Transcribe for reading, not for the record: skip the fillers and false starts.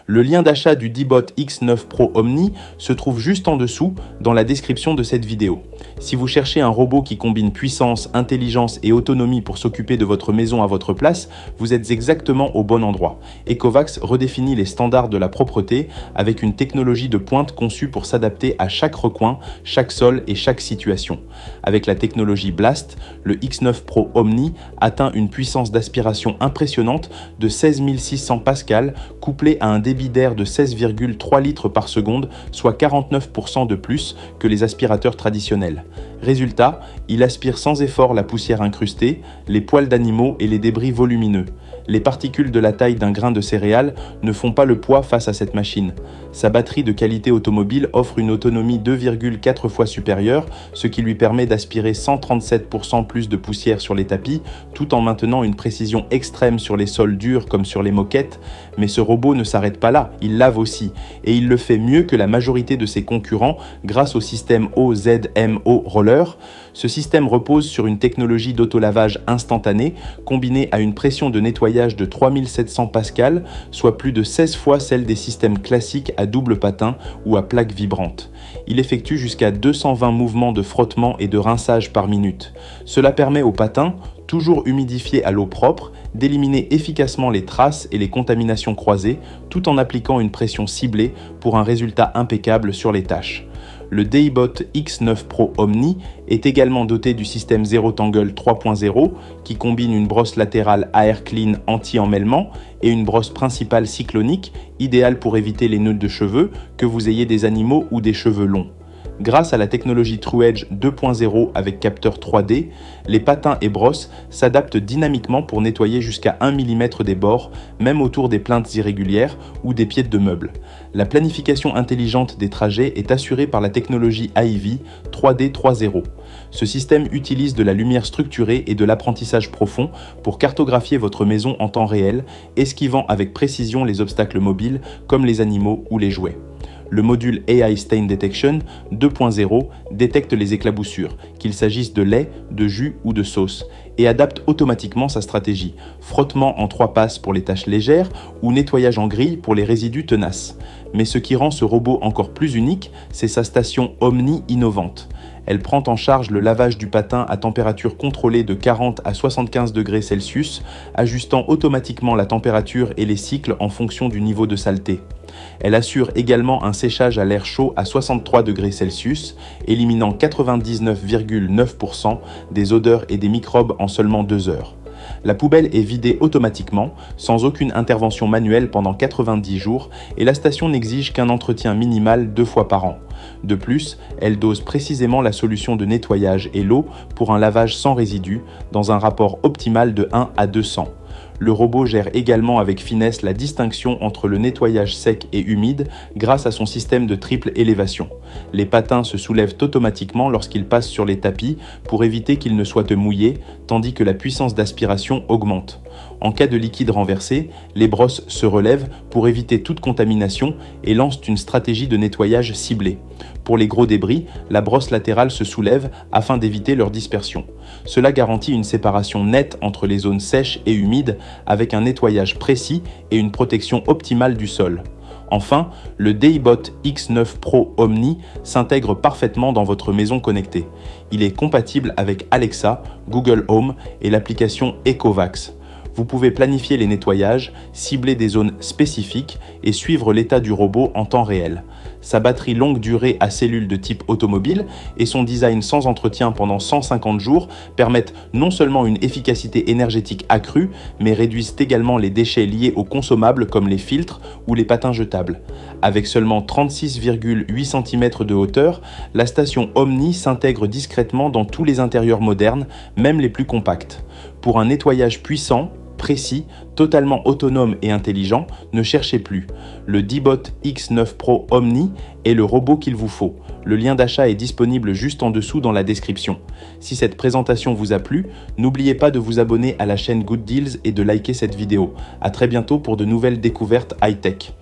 Le lien d'achat du D-Bot X9 Pro Omni se trouve juste en dessous dans la description de cette vidéo. Si vous cherchez un robot qui combine puissance, intelligence et autonomie pour s'occuper de votre maison à votre place, vous êtes exactement au bon endroit. Ecovacs redéfinit les standards de la propreté avec une technologie de pointe conçue pour s'adapter à chaque recoin, chaque sol et chaque situation. Avec la technologie Blast, le X9 Pro Omni atteint une puissance d'aspiration impressionnante de 16 600 pascal, couplée à un débit d'air de 16,3 litres par seconde, soit 49% de plus que les aspirateurs traditionnels. Résultat, il aspire sans effort la poussière incrustée, les poils d'animaux et les débris volumineux. Les particules de la taille d'un grain de céréales ne font pas le poids face à cette machine. Sa batterie de qualité automobile offre une autonomie 2,4 fois supérieure, ce qui lui permet d'aspirer 137% plus de poussière sur les tapis, tout en maintenant une précision extrême sur les sols durs comme sur les moquettes. Mais ce robot ne s'arrête pas là, il lave aussi, et il le fait mieux que la majorité de ses concurrents grâce au système OZMO Roller. Ce système repose sur une technologie d'autolavage instantané combinée à une pression de nettoyage de 3700 pascal, soit plus de 16 fois celle des systèmes classiques à double patin ou à plaque vibrante. Il effectue jusqu'à 220 mouvements de frottement et de rinçage par minute. Cela permet au patin, toujours humidifié à l'eau propre, d'éliminer efficacement les traces et les contaminations croisées, tout en appliquant une pression ciblée pour un résultat impeccable sur les tâches. Le D-Bot X9 Pro Omni est également doté du système Zero Tangle 3.0 qui combine une brosse latérale Air Clean anti-emmêlement et une brosse principale cyclonique, idéale pour éviter les nœuds de cheveux, que vous ayez des animaux ou des cheveux longs. Grâce à la technologie TrueEdge 2.0 avec capteur 3D, les patins et brosses s'adaptent dynamiquement pour nettoyer jusqu'à 1 mm des bords, même autour des plaintes irrégulières ou des pieds de meubles. La planification intelligente des trajets est assurée par la technologie AIV 3D 3.0. Ce système utilise de la lumière structurée et de l'apprentissage profond pour cartographier votre maison en temps réel, esquivant avec précision les obstacles mobiles comme les animaux ou les jouets. Le module AI Stain Detection 2.0 détecte les éclaboussures, qu'il s'agisse de lait, de jus ou de sauce, et adapte automatiquement sa stratégie, frottement en 3 passes pour les tâches légères ou nettoyage en grille pour les résidus tenaces. Mais ce qui rend ce robot encore plus unique, c'est sa station Omni innovante. Elle prend en charge le lavage du patin à température contrôlée de 40 à 75 degrés Celsius, ajustant automatiquement la température et les cycles en fonction du niveau de saleté. Elle assure également un séchage à l'air chaud à 63 degrés Celsius, éliminant 99,9% des odeurs et des microbes en seulement 2 heures. La poubelle est vidée automatiquement, sans aucune intervention manuelle pendant 90 jours, et la station n'exige qu'un entretien minimal 2 fois par an. De plus, elle dose précisément la solution de nettoyage et l'eau pour un lavage sans résidus, dans un rapport optimal de 1 à 200. Le robot gère également avec finesse la distinction entre le nettoyage sec et humide grâce à son système de triple élévation. Les patins se soulèvent automatiquement lorsqu'ils passent sur les tapis pour éviter qu'ils ne soient mouillés, tandis que la puissance d'aspiration augmente. En cas de liquide renversé, les brosses se relèvent pour éviter toute contamination et lancent une stratégie de nettoyage ciblée. Pour les gros débris, la brosse latérale se soulève afin d'éviter leur dispersion. Cela garantit une séparation nette entre les zones sèches et humides avec un nettoyage précis et une protection optimale du sol. Enfin, le D-Bot X9 Pro Omni s'intègre parfaitement dans votre maison connectée. Il est compatible avec Alexa, Google Home et l'application Ecovacs. Vous pouvez planifier les nettoyages, cibler des zones spécifiques et suivre l'état du robot en temps réel. Sa batterie longue durée à cellules de type automobile et son design sans entretien pendant 150 jours permettent non seulement une efficacité énergétique accrue, mais réduisent également les déchets liés aux consommables comme les filtres ou les patins jetables. Avec seulement 36,8 cm de hauteur, la station Omni s'intègre discrètement dans tous les intérieurs modernes, même les plus compacts. Pour un nettoyage puissant, précis, totalement autonome et intelligent, ne cherchez plus. Le D-Bot X9 Pro Omni est le robot qu'il vous faut. Le lien d'achat est disponible juste en dessous dans la description. Si cette présentation vous a plu, n'oubliez pas de vous abonner à la chaîne Good Deals et de liker cette vidéo. À très bientôt pour de nouvelles découvertes high-tech.